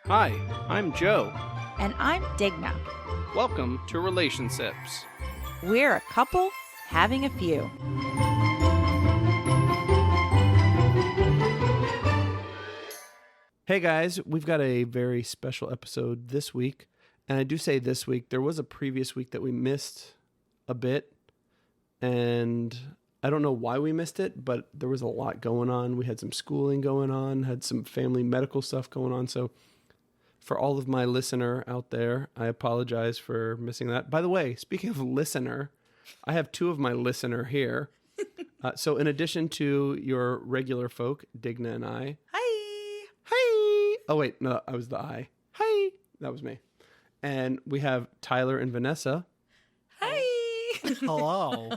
Hi, I'm Joe. And I'm Digna. Welcome to Relationships. We're a couple having a few. Hey guys, we've got a very special episode this week. And I do say this week, there was a previous week that we missed a bit. And I don't know why we missed it, but there was a lot going on. We had some schooling going on, had some family medical stuff going on. So for all of my listener out there, I apologize for missing that. By the way, speaking of listener, I have two of my listener here. So in addition to your regular folk, Digna and I. Hi. Hi. Oh, wait. No, I was the I. Hi. That was me. And we have Tyler and Vanessa. Hi. Hello.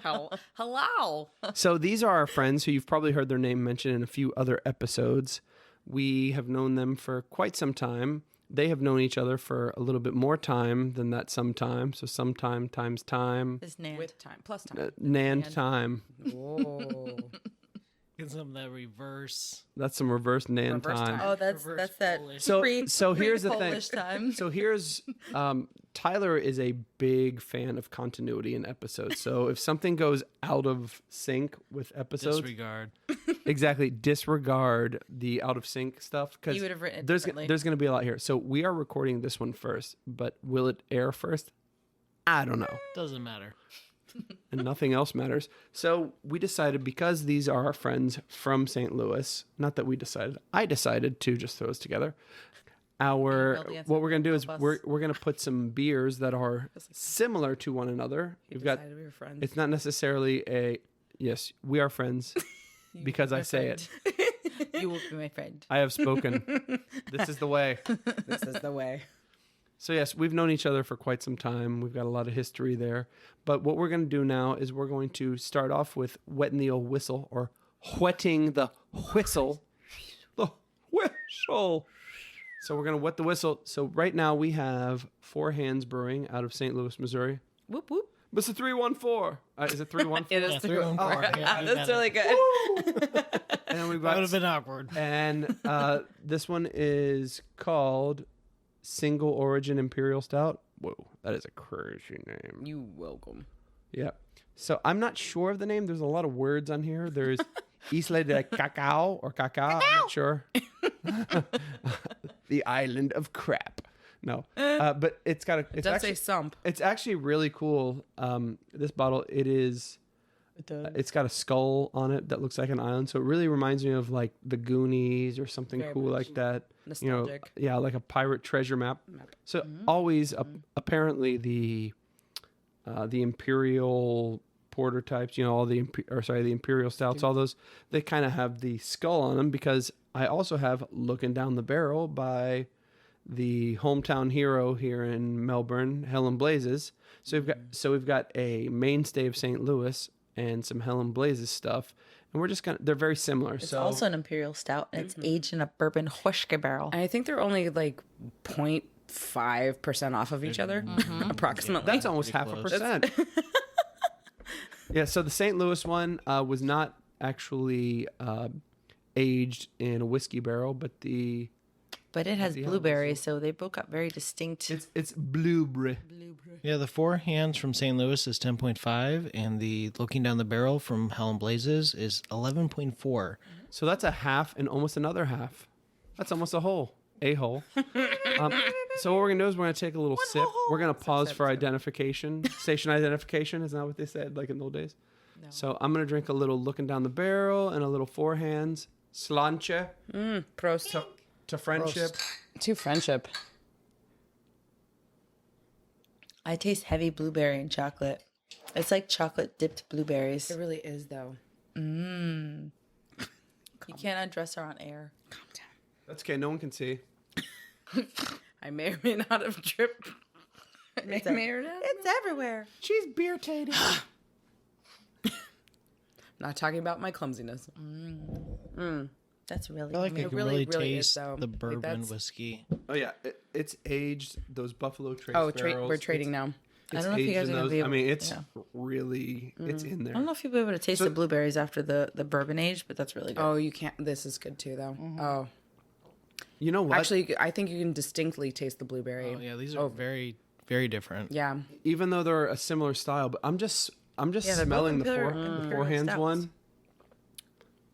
Hello. So these are our friends who you've probably heard their name mentioned in a few other episodes. We have known them for quite some time. They have known each other for a little bit more time than that sometime. So sometime times time. Is Nan. With time, plus time. Nan time. Whoa. Get some of that reverse. That's some reverse Nan Reverse time. time. Oh, that's that. Polish. So here's the thing. Polish time. So here's Tyler is a big fan of continuity in episodes. So if something goes out of sync with episodes, Disregard. exactly, disregard the out of sync stuff because You would have written it there's differently. going to be a lot here. So we are recording this one first, but will it air first? I don't know. Doesn't matter. And nothing else matters. So we decided, because these are our friends from St. Louis, not that we decided, I decided to just throw us together. What we're going to do is we're going to put some beers that are similar to one another. We decided we were friends. It's not necessarily yes, we are friends because I say it. You will be my friend. I have spoken. This is the way. This is the way. So yes, we've known each other for quite some time. We've got a lot of history there. But what we're going to do now is we're going to start off with wetting the old whistle, or wetting the whistle. The whistle. So we're going to wet the whistle. So right now we have Four Hands Brewing out of St. Louis, Missouri. Whoop whoop. But it's a 314. Is it 314? It is Yeah, the 314. Yeah, you That's got really it. good. And then we've That would got, have been awkward. and this one is called Single Origin Imperial Stout. Whoa, that is a crazy name. You welcome. Yeah. So I'm not sure of the name. There's a lot of words on here. There's Isla de Cacao or Cacao. I'm not sure. The island of crap. No, but it's got a. It It's does actually, say sump. it's actually really cool. This bottle, It does. it's got a skull on it that looks like an island. So it really reminds me of like the Goonies or something Very cool much. like that. Nostalgic. Yeah, like a pirate treasure map. So always, apparently the imperial porter types, all the the imperial stouts, all those, they kind of have the skull on them, because I also have Looking Down the Barrel by the hometown hero here in Melbourne, Helen Blazes. So we've got a mainstay of St. Louis and some Helen Blazes stuff, and we're just they're very similar. It's so also an imperial stout, and it's aged in a bourbon whiskey barrel. I think they're only like 0.5% off of each other, approximately. that's almost Pretty half a close. percent. Yeah, so the St. Louis one was not actually aged in a whiskey barrel, but But it has the blueberries, so they both got very distinct. it's blueberry. Yeah, the Four Hands from St. Louis is 10.5, and the Looking Down the Barrel from Helen Blazes is 11.4. So that's a half and almost another half. That's almost a whole. So what we're gonna do is we're gonna take a little sip. We're gonna pause for identification, station identification. Is not what they said like in the old days. No. So I'm gonna drink a little Looking Down the Barrel and a little Four Hands. Slanche Prost. to friendship. To friendship. I taste heavy blueberry and chocolate. It's like chocolate dipped blueberries. It really is, though. You can't undress her on air. Calm down. That's okay. No one can see. I may or may not have tripped. May or not. It's everywhere. She's beer tating. Not talking about my clumsiness. That's really I feel like yummy. I can really, really, really is, taste though. the Like, bourbon that's- whiskey. Oh yeah, it's aged. Those Buffalo Trace Oh, barrels. we're trading now. I don't know if you guys are gonna be able, it's yeah. really it's in there. I don't know if you'll be able to taste the blueberries after the bourbon age, but that's really good. Oh, you can't. This is good too, though. Oh, You know what? Actually, I think you can distinctly taste the blueberry. Oh yeah, these are very, very different. Yeah. even though they're a similar style, but I'm just Yeah, they're both smelling the imperial forehands stouts. one.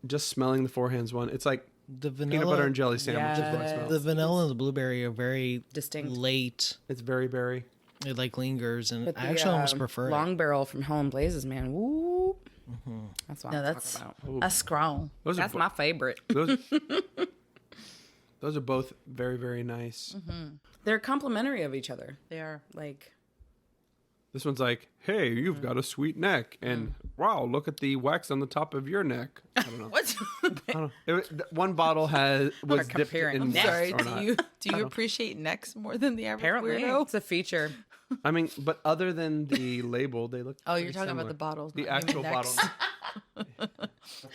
Just smelling the forehands one. It's like The peanut butter vanilla, and jelly sandwich. Is what it smells. the vanilla and the blueberry are very Distinct. late. It's very berry. It like lingers, and But I actually almost prefer Long it. Barrel from Helen Blazes, man. Woo. That's what No, I'm that's talking about. a scroll. Those That's are my favorite. those are both very, very nice. They're complimentary of each other. They are. Like, This one's like, hey, you've got a sweet neck, and wow, look at the wax on the top of your neck. I don't know. What? I don't know. One bottle was dipped comparing in necks. wax Sorry. or not. Do you appreciate necks more than the average apparently, weirdo? it's a feature. I mean, but other than the label, they look. Oh, you're pretty talking similar. about the bottles, The not actual even necks. bottle.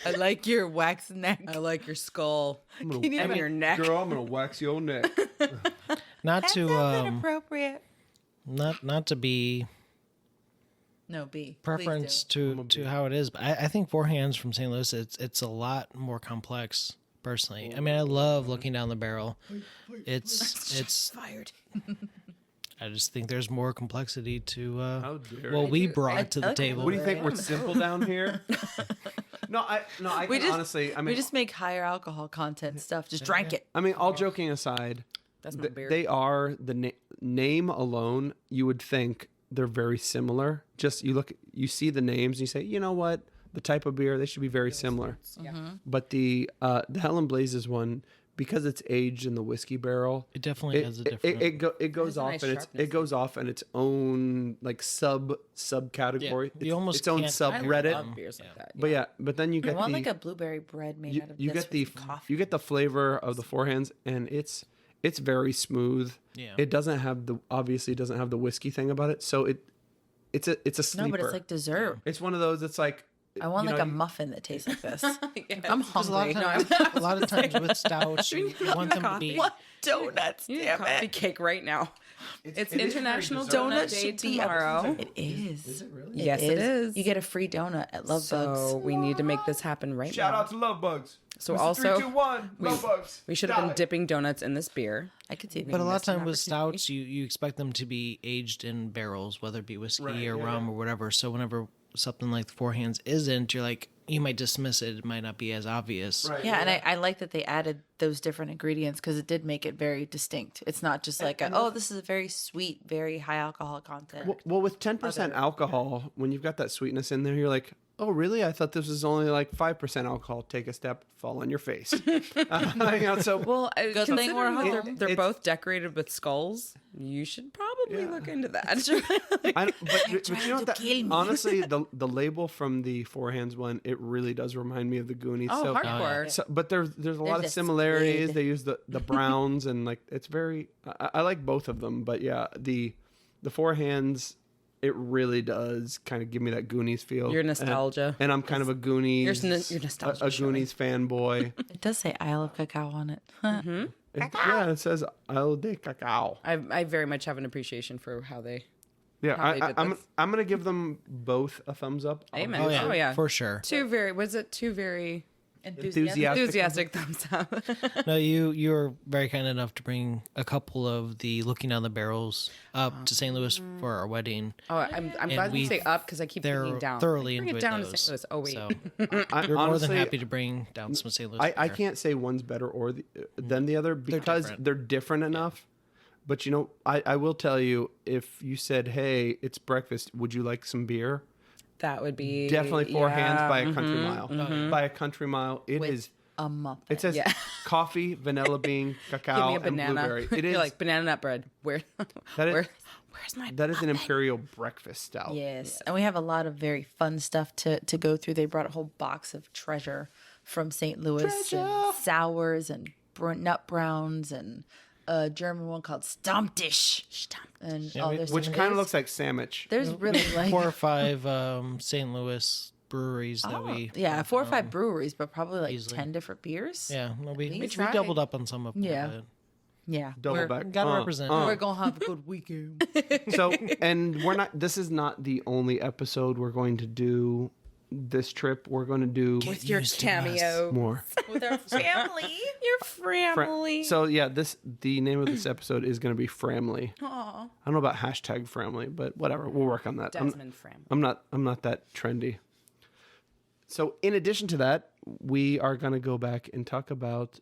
I like your wax neck. I like your skull I'm gonna, Can you and even- your neck. girl, I'm gonna wax your neck. Not to inappropriate. not to be No, B. preference to how it is, but I think forehands from St. Louis, it's a lot more complex. Personally, I mean, I love looking down the barrel. It's Fired. I just think there's more complexity to How dare what you. we brought to the like it. table. What do you think? We're simple down here. I We can just honestly. I we mean, just make higher alcohol content stuff. Just drank it. I mean, all joking aside, That's my beer. they are the name alone. You would think they're very similar. Just you see the names, and you say, you know what, the type of beer, they should be very similar. Yeah. But the Helen Blazes one, because it's aged in the whiskey barrel, It definitely has a different. it goes has a off nice and sharpness. it goes off in its own like subcategory. Yeah, you almost its own can't- I subreddit. love beers like that. But yeah, but then you I get want the like a blueberry bread made out of you this get the with some coffee. you get the flavor of the forehands, and it's very smooth. Yeah. It doesn't have obviously doesn't have the whiskey thing about it, so it's a sleeper. No, but it's like dessert. It's one of those. It's like I want you like know, a muffin that tastes like this. I'm Because a lot hungry. of times, a lot of times with stouts, you want them to be. What donuts? You need a Damn coffee it! cake right now. It's it is very International dessert. Donut Donuts Day should be tomorrow. It is. Is it really? Yes, it is. You get a free donut at Love So Bugs. we need to make this happen right Shout now. out to Love Bugs. So Mr. also, 3, 2, 1, Love Bugs. We should have been dipping donuts in this beer. I could see. But a lot of missed an times with opportunity. stouts, you expect them to be aged in barrels, whether it be whiskey Right, or yeah, rum or whatever. So whenever something like the forehands isn't, you're like, you might dismiss it. It might not be as obvious. Right. Yeah, and I like that they added those different ingredients because it did make it very distinct. It's not just like, this is a very sweet, very high alcohol content. Well, with 10% alcohol, when you've got that sweetness in there, you're like, oh, really? I thought this was only like 5% alcohol. Take a step, fall on your face. So Well, Good thing we're home. They're It's- both decorated with skulls. You should probably look into that. but you know what? to kill me. Honestly, the label from the forehands one, it really does remind me of the Goonies. Oh, so, hardcore. so, but there's a lot of a similarities. squid. They use the browns and like it's very. I like both of them, but yeah, the forehands, it really does kind of give me that Goonies feel. Your nostalgia. And I'm kind of a Goonies. Your nostalgia a showing. Goonies fanboy. It does say Isle of Cacao on it. Yeah, it says Isle de Cacao. I very much have an appreciation for how they. Yeah, How they did I'm this. I'm gonna give them both a thumbs up. Amen. Oh yeah, Oh, yeah. for sure. Two very Enthusiastic. enthusiastic thumbs up. No, you were very kind enough to bring a couple of the looking down the barrels up to St. Louis for our wedding. Oh, I'm glad you we- say up because I keep They're thinking down. thoroughly Bring it enjoyed down those. to St. Louis. Oh wait. So I, we're more honestly, than happy to bring down some St. Louis. I beer. can't say one's better or than the other because different. they're different enough. But you know, I will tell you, if you said, "Hey, it's breakfast. Would you like some beer?" That would be Definitely four hands by a mm-hmm, country mile. By a country mile, it With is. a muffin. It says Yeah. coffee, vanilla bean, Give cacao, me a and banana. blueberry. It is You're like banana nut bread. Where? That is- Where's my? that is an imperial breakfast stout. Yes. And we have a lot of very fun stuff to go through. They brought a whole box of treasure from St. Louis and sours and nut browns and a German one called Stammtisch. And there's Which some- kind of looks like sandwich. There's really like 4 or 5 St. Louis breweries that we. yeah, 4 or 5 breweries, but probably like easily. 10 different beers. Yeah, no, we tried. doubled up on some of them. Yeah. but Yeah. Double we're, back. Gotta represent. We're gonna have a good weekend. So, and we're not. This is not the only episode we're going to do this trip we're going to do With your used to us. cameo. more. With our family. Your family. So yeah, the name of this episode is going to be Framly. Aw. I don't know about hashtag Framly, but whatever. We'll work on that. Desmond Fram. I'm not that trendy. So in addition to that, we are going to go back and talk about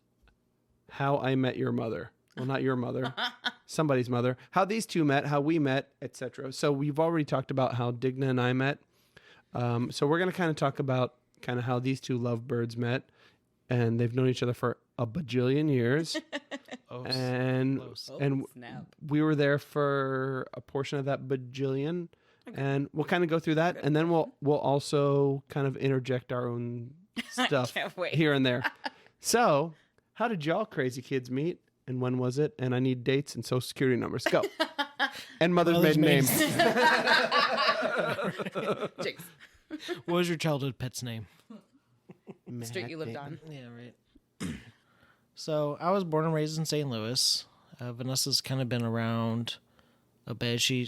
how I met your mother. Well, not your mother, somebody's mother. How these two met, how we met, etc. So we've already talked about how Digna and I met. So we're going to kind of talk about kind of how these two lovebirds met, and they've known each other for a bajillion years. and Close. and Snap. we were there for a portion of that bajillion, and we'll kind of go through that, and then we'll also kind of interject our own stuff can't wait. here and there. So, how did y'all crazy kids meet, and when was it? And I need dates and social security numbers. Go. And mother's maiden name. Jinx. What was your childhood pet's name? Street you lived on. Yeah, right. So I was born and raised in St. Louis. Vanessa's kind of been around a bit. She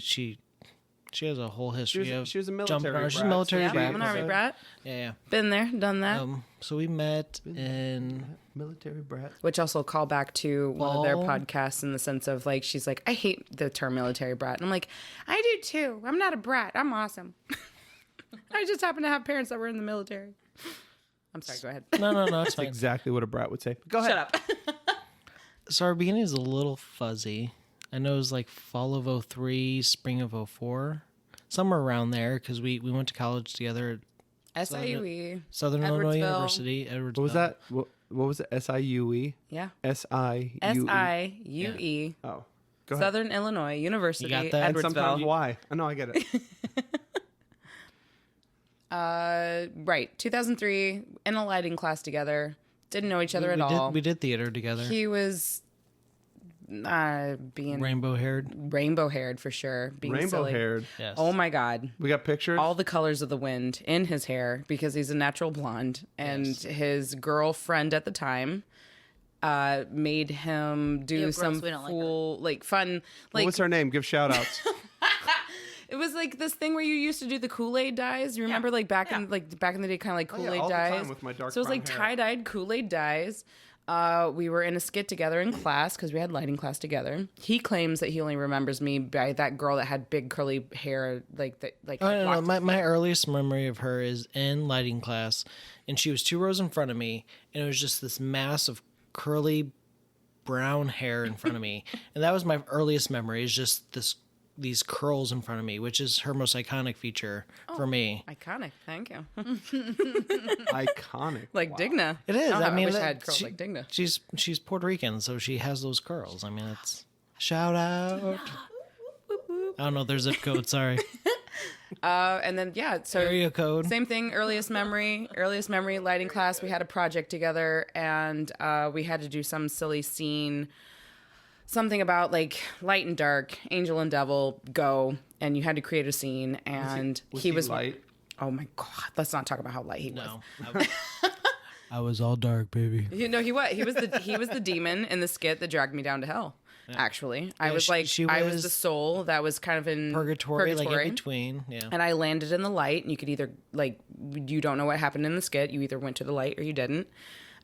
has a whole history of She was a jumping military around. She's a brat. military Yeah, brat. I'm an army brat. Yeah, Been there, done that. yeah. So we met in Military brat. Which also call back to one of their Fall. podcasts in the sense of like, she's like, I hate the term military brat. And I'm like, I do too. I'm not a brat. I'm awesome. I just happen to have parents that were in the military. I'm sorry, go ahead. no, it's That's fine. exactly what a brat would say. Go ahead. Shut up. So our beginning is a little fuzzy. I know it was like fall of 03, spring of 04, somewhere around there, because we went to college together at SIUE. Southern Illinois Edwardsville. University. Edwardsville. What was that? What was it? SIUE? Yeah. SIUE. SIUE. Oh. Go ahead. Southern Illinois University. You got that? And sometimes Edwardsville. why? I know, I get it. Right. 2003, in a lighting class together. Didn't know each other at all. We did theater together. He was being Rainbow haired. rainbow haired for sure. Being Rainbow silly. haired. Yes. Oh my God. We got pictures. All the colors of the wind in his hair because he's a natural blonde. And his girlfriend at the time made him do gross, some we don't like her. cool, like fun, What like was her name? Give shout outs. it was like this thing where you used to do the Kool-Aid dyes. You remember like back in the day, kind of like Kool-Aid all the time dyes. with my dark so it was brown like hair. tie-dyed Kool-Aid dyes. We were in a skit together in class because we had lighting class together. He claims that he only remembers me by that girl that had big curly hair, like that, like. Oh, no, locked- my earliest memory of her is in lighting class, and she was 2 rows in front of me, and it was just this mass of curly brown hair in front of me, and that was my earliest memory. Is just these curls in front of me, which is her most iconic feature for me. Iconic, thank you. Iconic. Like Digna. It is. Oh, I mean, wish I that- had curls like Digna. She's Puerto Rican, so she has those curls. I mean, it's shout out. I don't know their zip code. Sorry, And then so area code. same thing. Earliest memory, lighting class. We had a project together, and we had to do some silly scene. Something about like light and dark, angel and devil, go, and you had to create a scene. And Was he was light. Oh my God! Let's not talk about how light he was. No, I was all dark, baby. You know he was. He was the demon in the skit that dragged me down to hell. Actually, I was I was the soul that was kind of in Purgatory, like in between. Yeah. and I landed in the light. And you could either like you don't know what happened in the skit. You either went to the light or you didn't.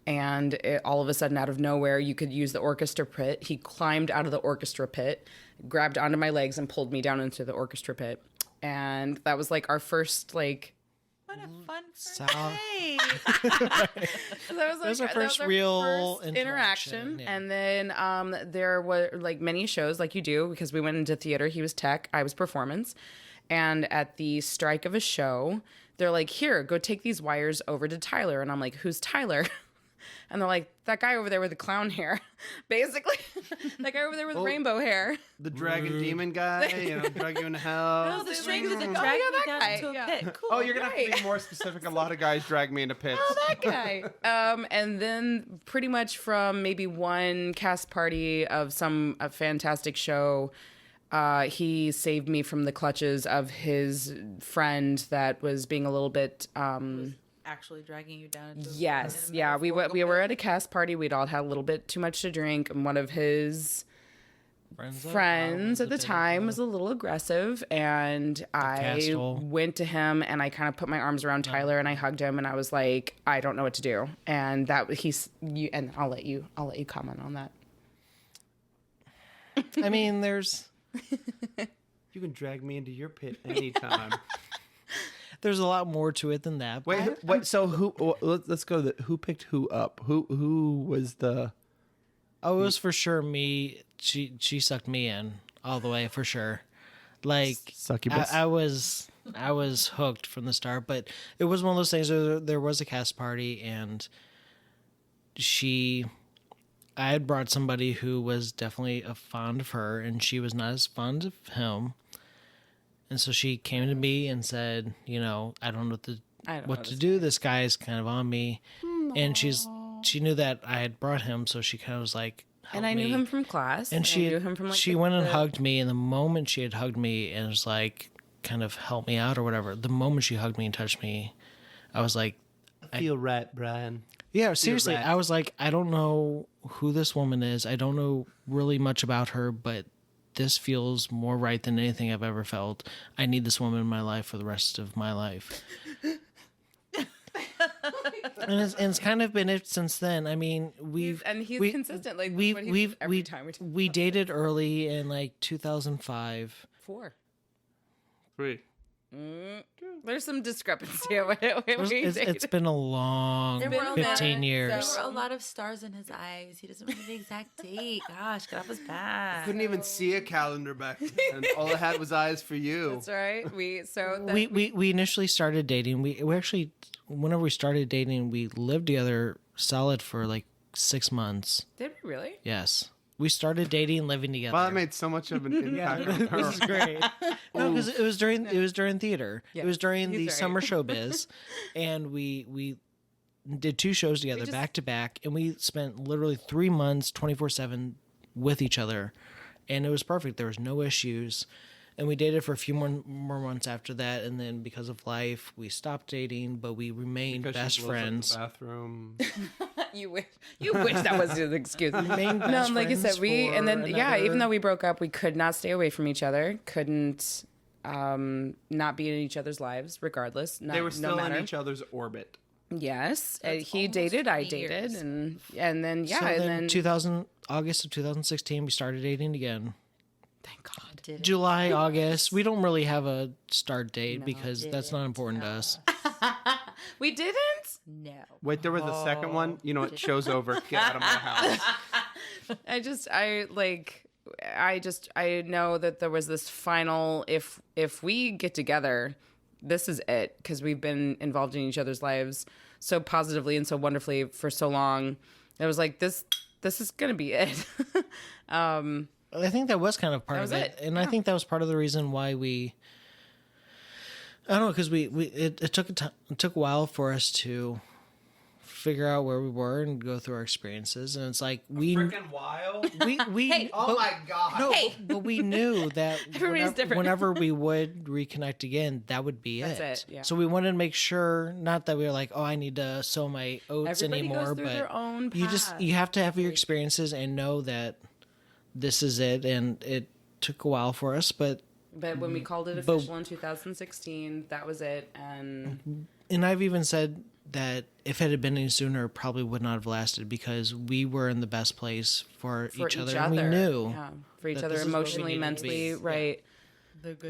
And all of a sudden, out of nowhere, you could use the orchestra pit. He climbed out of the orchestra pit, grabbed onto my legs, and pulled me down into the orchestra pit. And that was like our first like. What a fun first So- day. That was our first real interaction, yeah. And then there were like many shows like you do because we went into theater. He was tech, I was performance. And at the strike of a show, they're like, here, go take these wires over to Tyler. And I'm like, who's Tyler? And they're like, that guy over there with the clown hair. Basically, that guy over there with rainbow hair. The dragon demon guy, drag you into hell. Oh, the strength of the Oh, dragon yeah, that down guy, into a yeah. pit. Cool. Oh, you're gonna have to be more specific. A lot of guys drag me into pits. That guy. And then pretty much from maybe one cast party of a fantastic show, he saved me from the clutches of his friend that was being a little bit. Actually dragging you down into Yes, yeah. We were at a cast party. We'd all had a little bit too much to drink, and one of his friends at the time was a little aggressive, and I castle. went to him and I kind of put my arms around Tyler and I hugged him and I was like, I don't know what to do. And and I'll let you comment on that. I mean, there's You can drag me into your pit anytime. a lot more to it than that. Wait. So let's go. Who picked who up? Who was the? Oh, it was for sure me. She sucked me in all the way for sure. Like Succubus. I was hooked from the start. But it was one of those things where there was a cast party and I had brought somebody who was definitely fond of her, and she was not as fond of him. And so she came to me and said, I don't know what to do. This guy is kind of on me. And she knew that I had brought him, so she kind of was like, And I knew him from class. And I knew him from she went and hugged me, and the moment she had hugged me and was like, kind of help me out or whatever, the moment she hugged me and touched me, I was like, I feel right, Brian. yeah, seriously, right. I was like, I don't know who this woman is. I don't know really much about her, but this feels more right than anything I've ever felt. I need this woman in my life for the rest of my life. and it's kind of been it since then. I mean, he's consistent. Like every time we dated early in like 2005. 4. 3. There's some discrepancy. It's been a long 15 years. There were a lot of stars in his eyes. He doesn't remember the exact date. Gosh, get off his back. Couldn't even see a calendar back then. All it had was eyes for you. That's right. We initially started dating. We actually, whenever we started dating, we lived together solid for like 6 months. Did we really? Yes. We started dating and living together. Well, that made so much of an impact on her. This is great. No, because it was during theater. Yeah, it was during he's the right. summer showbiz, and we did 2 shows together back to back, and we spent literally 3 months 24/7 with each other, and it was perfect. There was no issues, and we dated for a few more months after that, and then because of life, we stopped dating, but we remained best friends. In the bathroom. You wish that was his excuse. Remained No, best like I friends said, for even though we broke up, we could not stay away from each other. Couldn't not be in each other's lives, regardless. They were still in each other's orbit. Yes, he dated, I dated, and then So then August of 2016, we started dating again. thank God. July, August. We don't really have a start date because that's not important to us. We didn't. No. Wait, there was a second one? You know what? Show's over. Get out of my house. I know that there was this final, if we get together, this is it, because we've been involved in each other's lives so positively and so wonderfully for so long. It was like, this is gonna be it. I think that was kind of part of it. And I think that was part of the reason why I don't know, because it took a while for us to figure out where we were and go through our experiences, and it's like Freaking wild. we Oh my God. no, but we knew that Everybody's different. whenever we would reconnect again, that would be That's it, yeah. So we wanted to make sure, not that we were like, oh, I need to sow my oats Everybody anymore, goes through but their own path. you have to have your experiences and know that this is it. And it took a while for us, but when we called it official in 2016, that was it. And I've even said that if it had been any sooner, it probably would not have lasted, because we were in the best place for each other. And we knew for each that other this is what we emotionally, needed to mentally, be. right.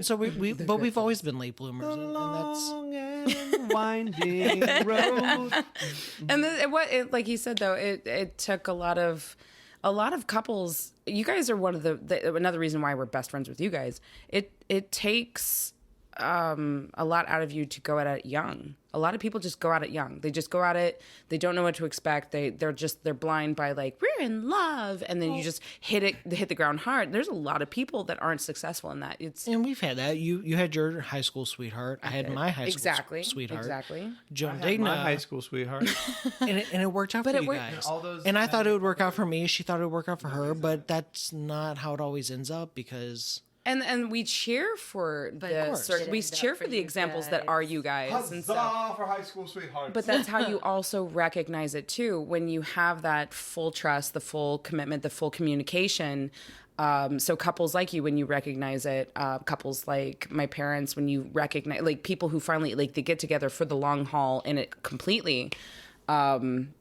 So but we've always been late bloomers, and that's Long and winding road. And like he said though, it took a lot of couples. You guys are one of the another reason why we're best friends with you guys. It takes a lot out of you to go at it young. A lot of people just go at it young. They just go at it. They don't know what to expect. They're blind by like, we're in love, and then you just hit the ground hard. There's a lot of people that aren't successful in that. and we've had that. You had your high school sweetheart. I had my high school sweetheart. Exactly. Joan My Dagna. high school sweetheart. and it worked out for you guys. All those And I thought it would work out for me. She thought it would work out for her, but that's not how it always ends up, because And we cheer for we cheer for the examples that are you guys and stuff. for high school sweethearts. But that's how you also recognize it too. When you have that full trust, the full commitment, the full communication, So couples like you, when you recognize it, couples like my parents, when you recognize, like people who finally, like they get together for the long haul in it completely.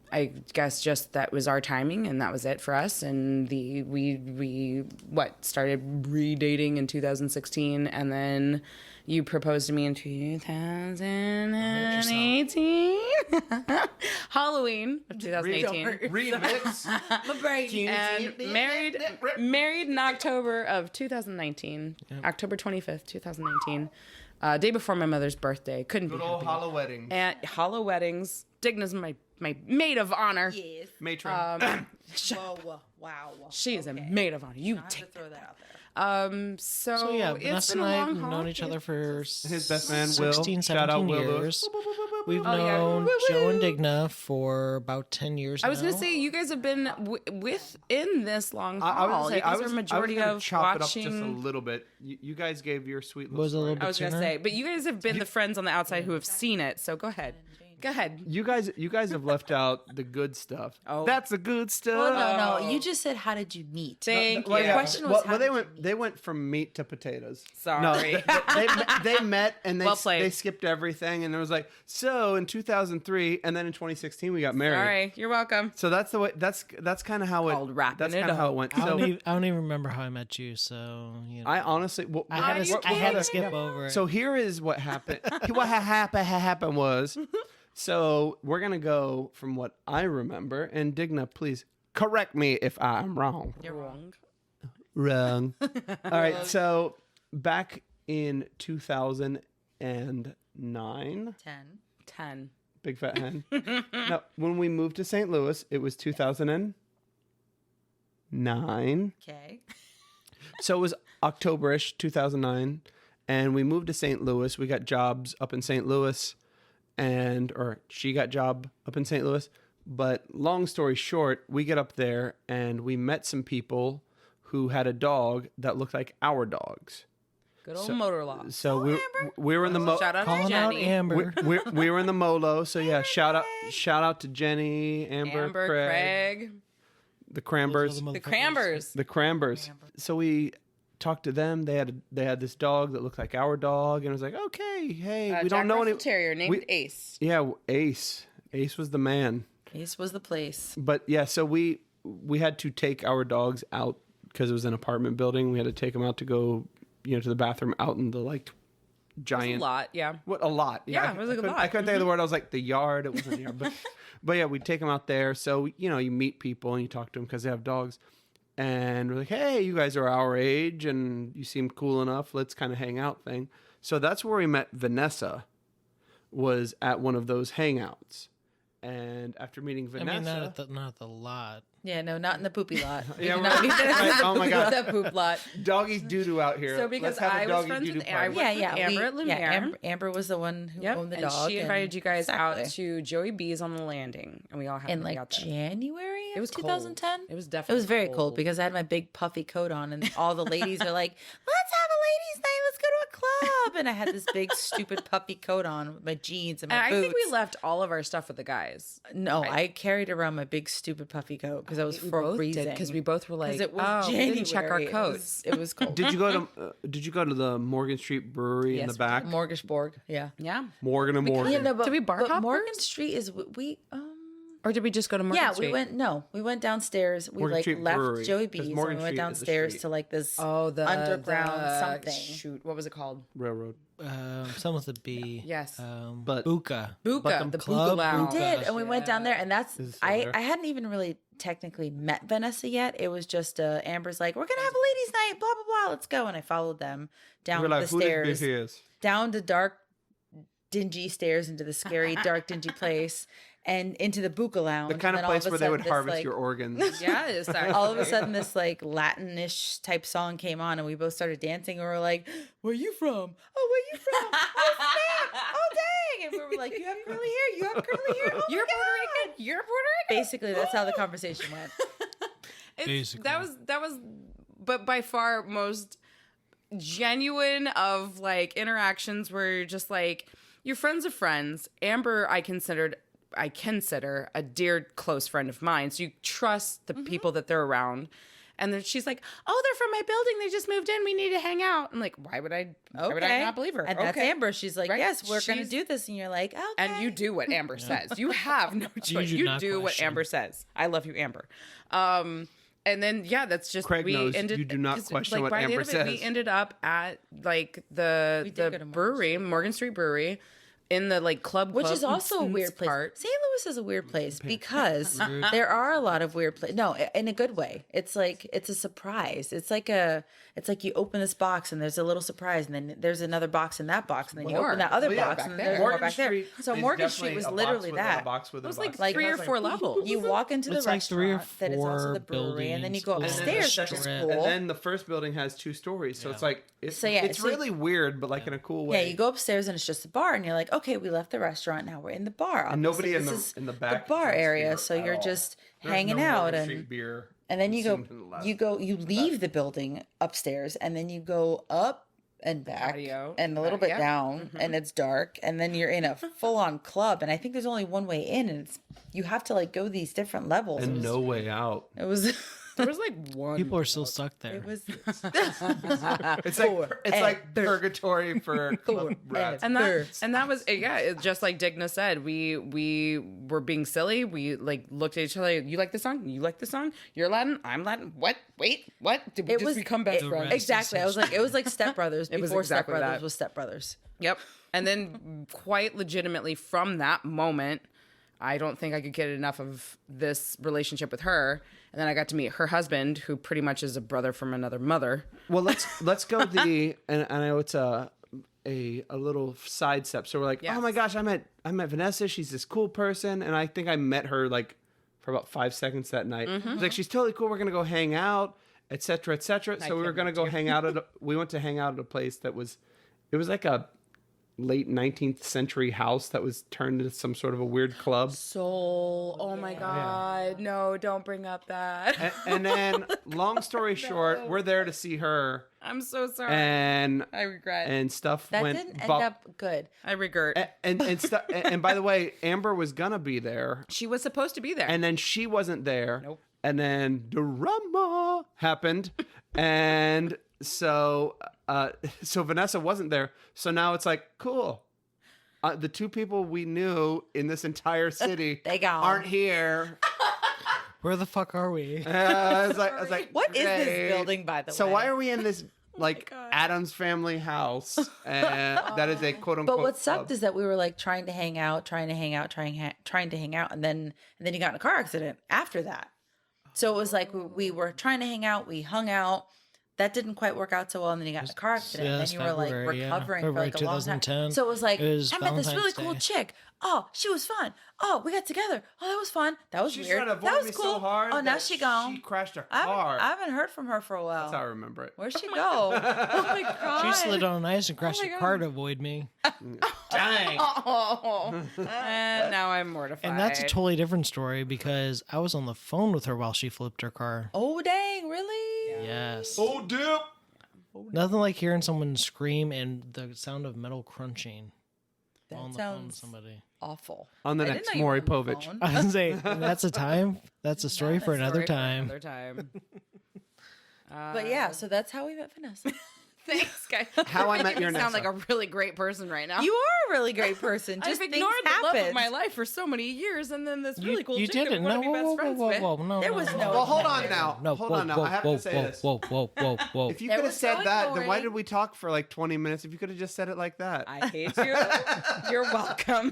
I guess just that was our timing and that was it for us. And we started redating in 2016 and then you proposed to me in 2018. Halloween of 2018. Remix. And married in October of 2019. October 25th, 2019. Day before my mother's birthday. Couldn't Good be old happier. hollow wedding. And hollow weddings. Digna's my maid of honor. Yes. Matron. Whoa. Wow. She is a maid of honor. You I have to take throw that out there. So yeah, it's Vanessa been and a I long have haul. known each other for His best man, Will. 16, Shout out 17 Will years. We've Oh, yeah. known Woo, woo. Joe and Digna for about 10 years I was now. going to say, you guys have been within this long haul. I was You guys are gonna majority gonna of chop watching. it up just a little bit. You guys gave your sweet little Was a little story. bit I was going to sooner? say, but you guys have been the friends on the outside who have seen it. So go ahead. Go ahead. You guys have left out the good stuff. Oh. That's the good stuff. Well, no. You just said, how did you meet? Thank Well, you. The question was, how they did went. you meet? They went from meat to potatoes. Sorry. No, they met and Well played. they skipped everything, and it was like so in 2003, and then in 2016 we got married. Sorry. You're welcome. So that's the way. That's kind of how it. Called wrapping That's it kind of how up. it went. I don't, So even, I don't even remember how I met you, so you know. I honestly, well, I had, Are you I had to kidding? skip over it. so here is what happened. What happened was. So we're gonna go from what I remember, and Digna, please correct me if I'm wrong. You're wrong. Wrong. All right. So back in 2009, 10. big fat hen. Now, when we moved to St. Louis, it was 2009. Okay. So it was October-ish, 2009, and we moved to St. Louis. We got jobs up in St. Louis. Or she got job up in St. Louis. But long story short, we get up there and we met some people who had a dog that looked like our dogs. Good old motor law. So we were in the Shout out to Calling out Jenny. Amber. we were in the Molo. So yeah, shout out to Jenny, Amber, Craig, the Crambers, The Crambers. the Crambers. So we talked to them. They had this dog that looked like our dog, and it was like, okay, hey, we don't Jack know Russell any. Terrier named Ace. Yeah, Ace. Ace was the man. Ace was the place. But yeah, so we had to take our dogs out because it was an apartment building. We had to take them out to go, to the bathroom out in the like giant A lot, yeah. What a lot? Yeah, it was like a lot. I couldn't think of the word. I was like the yard. It wasn't the yard, but yeah, we'd take them out there. So you meet people and you talk to them because they have dogs, and we're like, hey, you guys are our age and you seem cool enough. Let's kind of hang out thing. So that's where we met Vanessa. Was at one of those hangouts, and after meeting Vanessa, I mean, not at the lot. Yeah, no, not in the poopy lot. Yeah, We did not meet Vanessa right. in the Oh my God. the poop lot. doggies doo-doo out here. So because Let's have a I was doggy friends doo-doo with party. With Amber at Lumiere. Amber was the one who owned the and dog. she invited you guys out Exactly. to Joey B's on the landing, and we all happened in to be like out there. January It of was cold. 2010. It was It definitely was very cold. cold because I had my big puffy coat on, and all the ladies are like, "Let's have a ladies' night. Let's go to a club." And I had this big stupid puffy coat on with my jeans and my And I boots. think we left all of our stuff with the guys. No, I carried around my big stupid puffy coat because I was freezing. Because we both were like, because it was oh, we January. didn't check our It coats. was, it was cold. Did you go to the Morgan Street Brewery in Yes, the back? Mortgageboard, yeah. Yeah. Morgan and Morgan. Yeah, no, but, Did we bar but hop Morgan first? Street is we Or did we just go to Morgan yeah, Street? we went downstairs. We Morgan like Street left Brewery, Joey 'cause B's Morgan and we went Street is the downstairs street. to like this Oh, the underground something. Shoot, what was it called? Railroad. Some with the B. Yes. But- Buka. Buka, the Club Buka Lounge. We did, and we went down there, and that's Is it still I. there? I hadn't even really technically met Vanessa yet. It was just Amber's like, we're gonna have a ladies' night, blah blah blah. Let's go, and I followed them down We're like, the who stairs, this bitch is? down the dark, dingy stairs into the scary, dark, dingy place, and into the Buka Lounge. The kind and of then all place a where they would sudden this, harvest like, your organs. Yeah, it's actually. all of a sudden this like Latin-ish type song came on and we both started dancing and we were like, where you from? Oh, where you from? Oh, snap. Oh, dang. And we were like, you have curly hair. You have curly hair. Oh, You're my Puerto God. Rican. You're Puerto Rican. Basically, that's how the conversation went. Basically. That was, but by far most genuine of like interactions where you're just like, you're friends of friends. Amber, I consider a dear close friend of mine. So you trust the people that they're around. And then she's like, "Oh, they're from my building. They just moved in. We need to hang out." I'm like, why would I not believe her? And that's Amber. She's like, Right. yes, we're going to do this. And you're like, okay. And you do what Amber says. You have no choice. do You not do what question. Amber says. I love you, Amber. And then that's just Craig we knows ended. you do not 'cause, question like, what by the Amber end of it, we says. ended up at like the did go to brewery, Morgan Street Brewery, in the like club, Which is also a weird place. part. St. Louis is a weird place because there are a lot of weird places. No, in a good way. It's like it's a surprise. It's like you open this box and there's a little surprise, and then there's another box in that box, and then you More. open that other Well, yeah, box, back and then there. there's more Morgan back there. Street So is Morgan Street definitely was a box literally within that. a box within It was a box. like 3 or 4 levels. You walk into the It's like 3 or restaurant that is also 4 the brewery, and then you go buildings, upstairs. and That's then cool. And then the first building has 2 stories, so it's like So, it's really weird, but like in a cool way. Yeah, you go upstairs and it's just a bar, and you're like, okay, we left the restaurant, now we're in the bar. And nobody Obviously, in this the is back the bar drinks area, beer so at you're all. just There's hanging no out, Morgan and Street beer then you consumed in the last- you leave the building upstairs, and then you go up and back Patio, and a little bit yeah. down, and it's dark, and then you're in a full on club, and I think there's only one way in, and you have to like go these different levels. and no way out. It was There was like one. People are still stuck there. it was It's like purgatory for club rats. and that was just like Digna said, we were being silly. We like looked at each other. You like this song? You like this song? You're Latin. I'm Latin. What? Wait, what? Did we It just was- become best The friends? rest exactly. I was like, it was like Step Brothers was before exactly Step Brothers that. was Step Brothers. Yep. And then quite legitimately from that moment, I don't think I could get enough of this relationship with her. And then I got to meet her husband, who pretty much is a brother from another mother. Well, let's go and I know it's a little sidestep. So we're like, Yes. oh my gosh, I met Vanessa. She's this cool person, and I think I met her like for about 5 seconds that night. Mm-hmm. I was like, she's totally cool. We're gonna go hang out, etc., etc. So we were gonna go hang out we went to hang out at a place that was like a late 19th century house that was turned into some sort of a weird club. Soul. Oh my God. No, don't bring up that. And then, long story short, we're there to see her, I'm so sorry. and I regret. and stuff That went didn't end bump- up good. I regret. and stuff. And by the way, Amber was gonna be there, She was supposed to be there. and then she wasn't there. Nope. And then drama happened, and so Vanessa wasn't there. So now it's like, cool. The 2 people we knew in this entire city They gone. aren't here. Where the fuck are we? I was like, What is this great. building, by the way? So why are we in this like Adam's family house? That is a quote unquote. But what sucked club. is that we were like trying to hang out, and then you got in a car accident after that. So it was like we were trying to hang out, we hung out. That didn't quite work out so well, and then you got in a car accident. yeah, and then that's you were like February, yeah. recovering for February like a long time. 2010. So it was like, It was I met this really Valentine's cool Day. chick. Oh, she was fun. Oh, we got together. Oh, that was fun. That was She's weird. trying to That avoid was me cool. so hard. Oh, now that she gone. She crashed a I car. haven't heard from her for a while. That's how I remember it. Where'd she go? Oh my god. She slid on ice and crashed my a God. car to avoid me. Dang. Oh, and now I'm mortified. And that's a totally different story because I was on the phone with her while she flipped her car. Oh dang, really? Yes. Oh, dip. Nothing like hearing someone scream and the sound of metal crunching That on the phone with sounds somebody. awful. On the I next didn't know you were Maury on the Povich. phone. I was saying that's a time. That's a story for another time. Another time. But yeah, so that's how we met Vanessa. Thanks, guys. How I Met You Your sound Nessa. like a really great person right now. You are a really great person. Just I've things ignored the love happen. of my life for so many years, and then this really cool You chick that didn't. we No, want to be whoa, best friends with. no. There was no- Well, hold on now. No, Hold on now. I have to say this. Whoa. If you There could have was said no that, then why ignoring. did we talk for like 20 minutes? If you could have just said it like that. I hate you. You're welcome.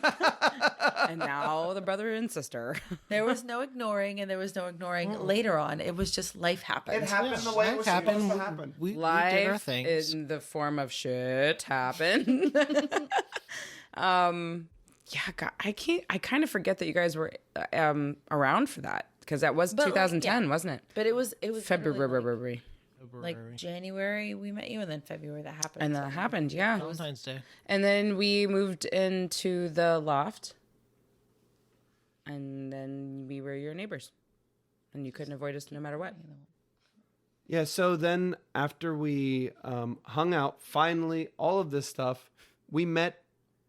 And now the brother and sister. There was no ignoring, and there was no ignoring later on. It was just life happened. It happened the way it was supposed happened. to happen. We did our Life things. in the form of shit happened. Yeah, God, I kind of forget that you guys were around for that because that was But, like, 2010, yeah. wasn't it? But it was February. like January we met you, and then February that happened. And that happened, yeah. Valentine's Day. And then we moved into the loft. And then we were your neighbors. And you couldn't avoid us no matter what. Yeah, so then after we hung out, finally, all of this stuff, we met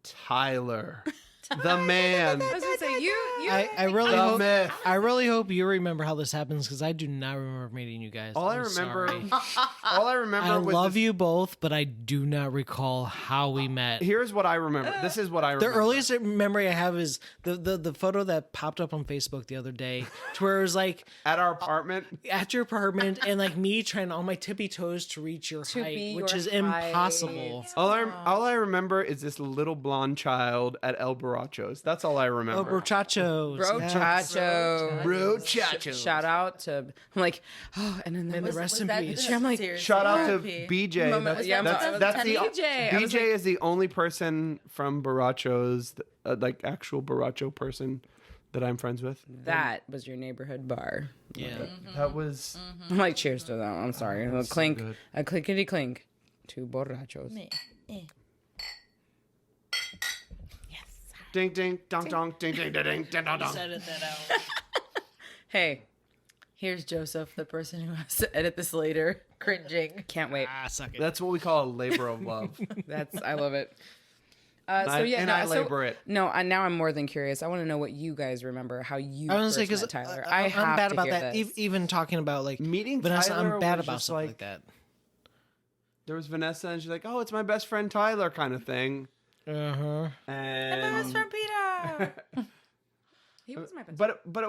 Tyler, the man. I was gonna say, I really hope you remember how this happens because I do not remember meeting you guys. All I I'm remember, sorry. all I remember I was love this- you both, but I do not recall how we met. Here's what I remember. This is what I The remember. earliest memory I have is the photo that popped up on Facebook the other day, to where it was like At our apartment. at your apartment and like me trying on my tippy toes to reach your To be height, which your is impossible. All I remember is this little blonde child at El Borracho's. That's all I remember. Oh, brochachos. Brochacho. Brochacho. Shout out to, I'm like, oh, and then there the was, rest in that peace. just I'm like, seriously Shout out to therapy? BJ. Yeah, That's the BJ. I was BJ is the only person from Borracho's, like actual Borracho person that I'm friends with. that was your neighborhood bar. Yeah. That was I'm like, cheers to that. I'm sorry. A clink, good. a clinkety clink to borrachos. ding ding dong dong ding ding ding ding ding dong dong. Edit that out. Hey, Here's Joseph, the person who has to edit this later, cringing. can't wait. Suck it. That's what we call a labor of love. I love it. So yeah, and no, I so- labor it. No, now I'm more than curious. I want to know what you guys remember. How you I was first gonna say met because Tyler. I'm have bad to about hear that. this. Even talking about like Meeting Vanessa, Tyler I'm bad was about just stuff like that. There was Vanessa, and she's like, "Oh, it's my best friend Tyler," kind of thing. Uh huh. And My best friend Peter. he was my best. but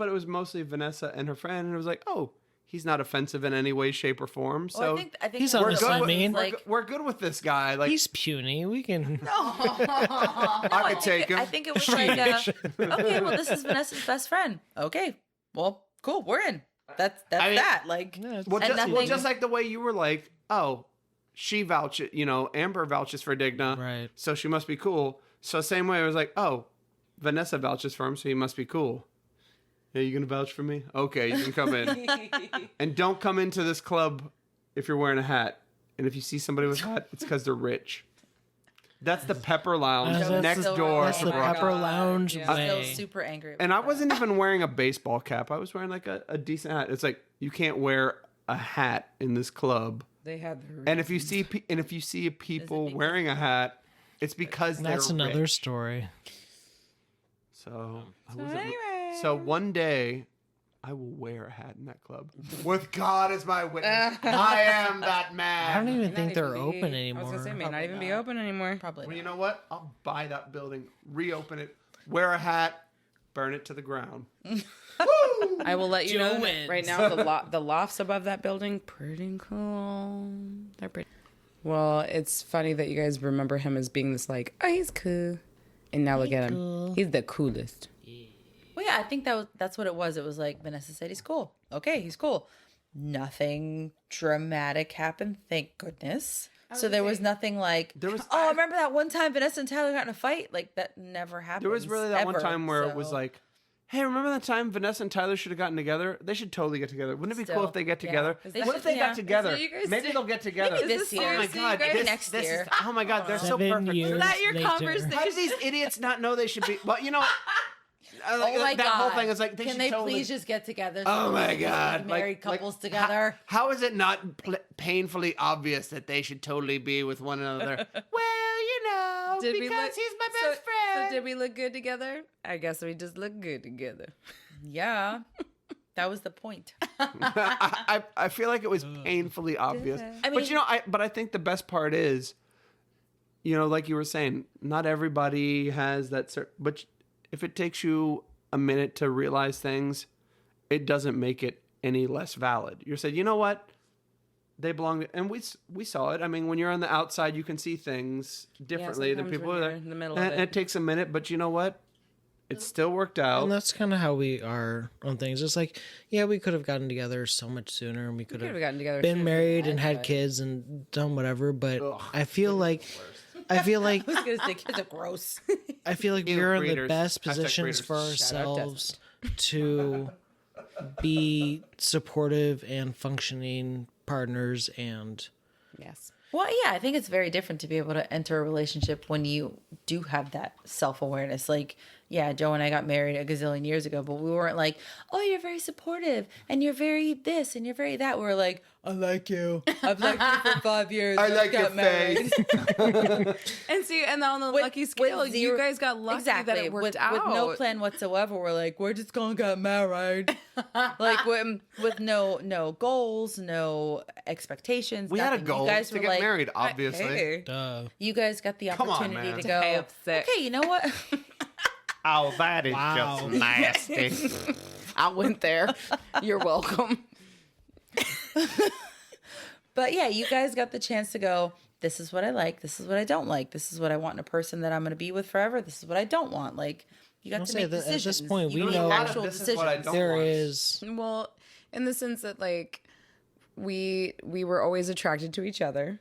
it was mostly Vanessa and her friend, and it was like, "Oh, he's not offensive in any way, shape, or form." So Well, I think He's that on was the side, what man. was like. we're good with this guy. Like He's puny. We can. I could take him. I think it was like, okay, well, this is Vanessa's best friend. Okay, well, cool, we're in. That's I mean- that. Like, Yeah, Well, and nothing- just like the way you were like, "Oh, she vouches," Amber vouches for Digna, Right. so she must be cool. So same way, I was like, "Oh, Vanessa vouches for him, so he must be cool." Yeah, you gonna vouch for me? Okay, you can come in. And don't come into this club if you're wearing a hat. And if you see somebody with a hat, it's because they're rich. That's the Pepper Lounge That's next the- door. That's to the Brock. Pepper Lounge Yeah. still way. super angry. And I wasn't even wearing a baseball cap. I was wearing like a decent hat. It's like you can't wear a hat in this club. They had their And if you see people wearing a hat, it's because That's they're another rich. story. So so one day, I will wear a hat in that club with God as my witness. I am that man. I don't even think they're be- open I anymore. was gonna say, may Probably not even be not. open anymore. Probably. Well, you know what? I'll buy that building, reopen it, wear a hat, burn it to the ground. I will let you Joe know wins. right now the lofts above that building, pretty cool. They're pretty. Well, it's funny that you guys remember him as being this like, oh, he's cool, and now look at him, he's the coolest. Well, yeah, I think that's what it was. It was like Vanessa said he's cool. Okay, he's cool. Nothing dramatic happened, thank goodness. So there was nothing like, I remember that one time Vanessa and Tyler got in a fight? Like, that never happened. There was really that one time where it was like, hey, remember that time Vanessa and Tyler should have gotten together? They should totally get together. Wouldn't it be cool Still, if they get yeah. together? They What should- if they yeah. got together? That's what you guys Maybe did. they'll get together. Maybe this year. Oh my God. Maybe this, next this year. Is, oh my God. They're so 7 perfect. years Is that your later. conversation? How do these idiots not know they should be? Well, you know, Oh my that God. whole thing is like, Can should they totally, please just get together? Oh so my we can God. be married Like- couples like, together. How is it not painfully obvious that they should totally be with one another? Well, you know, Did we because look- he's my so- best friend. So did we look good together? I guess we just look good together. Yeah. That was the point. I feel like it was painfully obvious. I But mean- you know, but I think the best part is, like you were saying, not everybody has that. But if it takes you a minute to realize things, it doesn't make it any less valid. You said, you know what? They belong, and we saw it. I mean, when you're on the outside, you can see things differently than sometimes people when are you're there. in the middle of and it. it takes a minute, but you know what? It still worked out. And that's kind of how we are on things. It's like, yeah, we could have gotten together so much sooner, and we could Could have have gotten together. been sooner married than and that, had but- kids and done whatever. But I feel like I was gonna say kids are gross. we're in the Breeders. best Hashtag positions for breeders. Shout out ourselves to be supportive and functioning partners. And Yes. Well, yeah, I think it's very different to be able to enter a relationship when you do have that self-awareness. Like, yeah, Joe and I got married a gazillion years ago, but we weren't like, oh, you're very supportive and you're very this and you're very that. We were like, I like you. I've liked you for 5 years. I Let's like get your married. And see, and on the With- lucky scale, with you zero- guys got lucky that it worked with out. no plan whatsoever. We're like, we're just gonna get married. Like with no goals, no expectations. We had a nothing. goal You guys to were get like, married, obviously. Hey. Duh. you guys got the Come on, opportunity man. to go. Hey, upset. Okay, you know what? Oh, that is Wow. just nasty. I went there. You're welcome. But yeah, you guys got the chance to go, this is what I like, this is what I don't like, this is what I want in a person that I'm going to be with forever, this is what I don't want. Like, you got I'll to say make that at this decisions. point, You we made know- actual This is what I decisions. don't There want. is. Well, in the sense that like we were always attracted to each other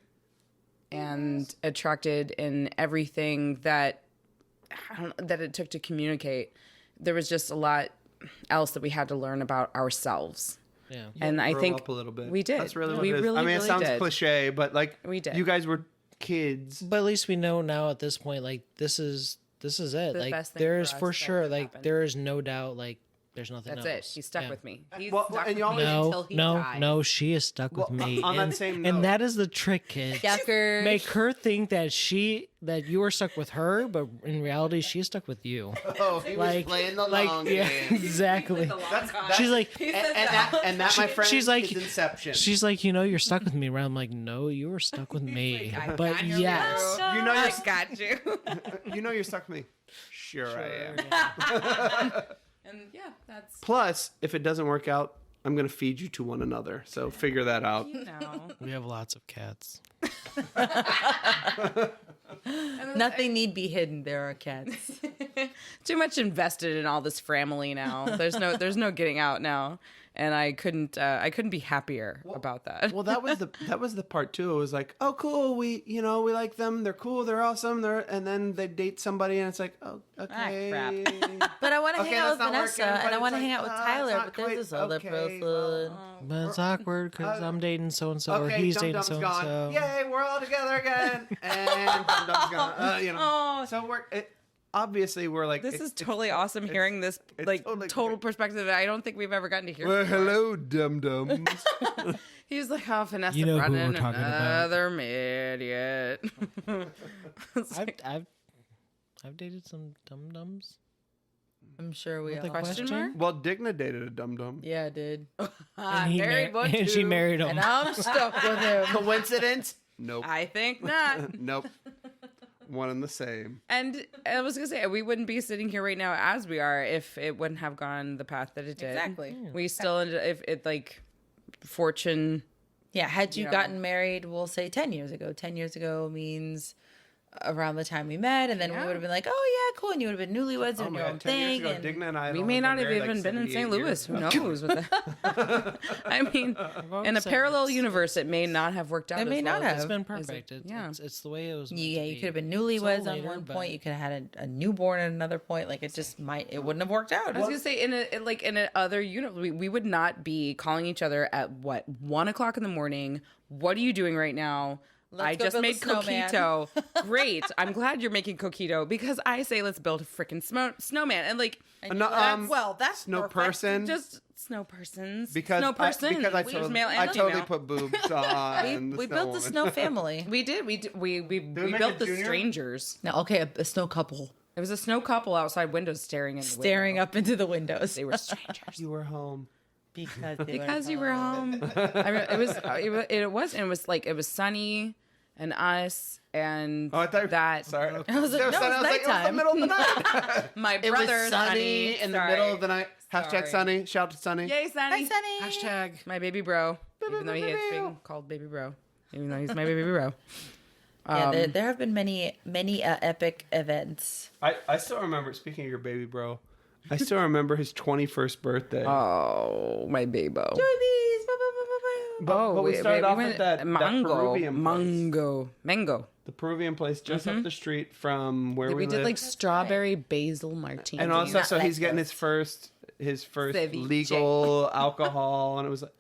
and attracted in everything that that it took to communicate. There was just a lot else that we had to learn about ourselves. Yeah. And I Grow think up a little bit. we did. That's really what We it is. really, I mean, really it sounds did. cliche, but like We did. you guys were kids. But at least we know now at this point, like this is it. The Like best thing there for is us for that sure, could like happen. there is no doubt, like there's nothing That's else. it. He's stuck Yeah. with me. He's Well, stuck and with you always- me until No, he no, dies. no. She is stuck with me. on and, that same and note- that is the trick, kids. Yuckers. Make her think that you are stuck with her, but in reality, she's stuck with you. Oh, he was Like, playing the like, long yeah, game. exactly. That's- She's like, and that, my friend, she's like- is Inception. she's like, you're stuck with me. Right? I'm like, no, you were stuck with me. I But got you. yes, you know I you're, got you. you know you're stuck with me. Sure, I am. And yeah, that's Plus, if it doesn't work out, I'm gonna feed you to one another. So figure that out. we have lots of cats. Nothing need be hidden. There are cats. too much invested in all this family now. There's no getting out now, and I couldn't be happier about that. Well, that was the part too. It was like, oh, cool. We like them. They're cool. They're awesome. And then they date somebody, and it's like, oh, okay. crap. But I want to Okay, hang out with that's not Vanessa, working, but and I it's want to like, hang out with it's Tyler, not but there's quite- this other okay, person. well, But it's awkward because I'm dating so and so, or Okay, he's Dum dating Dum's so and gone. so. Yay, we're all together again. And Dum Dum's gone. So obviously we're like, This is totally awesome hearing this like totally total great. perspective that I don't think we've ever gotten to hear. well, before. hello, Dum Dums. He's like, oh, Vanessa You know who Brennan, we're talking about. another idiot. I've dated some dum dums. I'm sure we all. Question mark? Well, Digna dated a Dum Dum. Yeah, dude. Very much and she too. married him. And I'm stuck with him. Coincidence? Nope. I think not. Nope. One and the same. And I was gonna say we wouldn't be sitting here right now as we are if it wouldn't have gone the path that it did. Exactly. We still ended if it like fortune. Yeah, had you Yeah. gotten married, we'll say 10 years ago. 10 years ago means around the time we met, and then we Yeah. would have been like, oh, yeah, cool. And you would have been newlyweds Oh doing my your God, own 10 years thing. ago, And Digna and I We had may only not been have married, even like, been in 78 St. Louis. years. Who knows? With that? I mean, in a said parallel it's- universe, it may not have worked out. It as may not well as have. It's been perfect. yeah. It's the way it was. yeah, meant you to could have be. been newlyweds It's all on later, one but- point. You could have had a newborn at another point. Like, it wouldn't have worked out. I was gonna say in a other universe, we would not be calling each other at 1:00 in the morning. What are you doing right now? Let's I go just build a made snowman. coquito. Great. I'm glad you're making coquito because I say let's build a freaking snowman and like No, that's no perfect. person. just snow persons. Because snow I person. because I We use totally, male I and totally female. put boobs on. We built the snow family. We did. We make built a the junior? strangers. No, okay, a snow couple It was a snow couple outside windows staring in the staring window. up into the windows. They were strangers. You were home. because You were home. It was sunny and us and Oh, I thought. that Sorry. I was like, It was no, sunny. I was it's like, it was the nighttime. middle of the night. my It was brother sunny in the middle of the night. Hashtag Sorry. sunny. Shout to sunny. Yay, Sunny! Hi, Sunny. Hashtag. My baby bro. Even though he is being called baby bro. Even though he's my baby bro. Yeah, there have been many epic events. I still remember. Speaking of your baby bro, I still remember his 21st birthday. Oh, my babo. But we started off at that Peruvian mango. the Peruvian place just up the street from where we We did live. like strawberry basil martini. And also, Not so he's like getting this. his first Ceviche. legal alcohol, and it was like,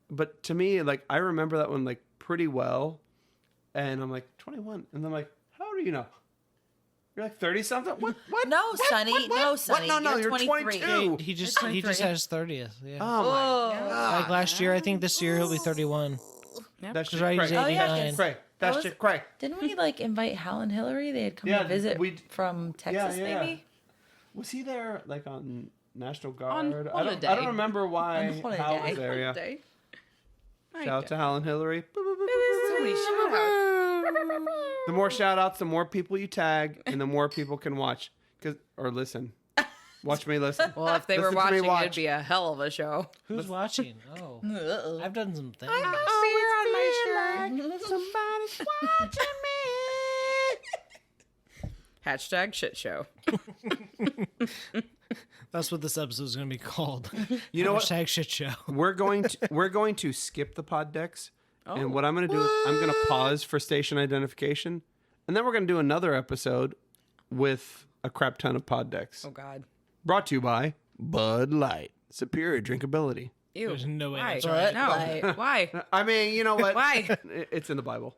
but to me, like I remember that one like pretty well, and I'm like 21, and I'm like, how old are you now? You're like 30 something. What? What? No, Sonny. What? No, What? Sonny. No, you're 23. 22. He just had his 30th. Yeah. Oh my God. Like last year, I think this year he'll be 31. That's just Right, he's cray. 89. Cray. That's was- just cray. Didn't we like invite Hal and Hillary? They had come to visit from Texas, maybe. Was he there like on National Guard? On I holiday. don't remember why On Hal holiday. was there. Yeah. Day. Shout out to Hal and Hillary. So many shout-outs. The more shout outs, the more people you tag, and the more people can watch or listen. Watch me listen. Well, if they were Listen to me watching, watch. it'd be a hell of a show. Who's watching? Oh, I've done some things. Beer on my shirt. Somebody's watching me. Hashtag shit show. That's what this episode is going to be called. You know what? Hashtag shit show. We're going to skip the pod decks, and what I'm going to do is I'm going to pause for station identification, and then we're going to do another episode with a crap ton of pod decks. Oh God. Brought to you by Bud Light, superior drinkability. Ew. There's no way Why? that's right. No. Like- Why? I mean, you know what? Why? It's in the Bible.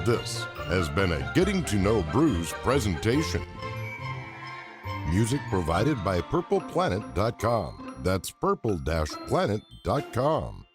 This has been a Getting to Know Brews presentation. Music provided by purpleplanet.com. That's purple-planet.com.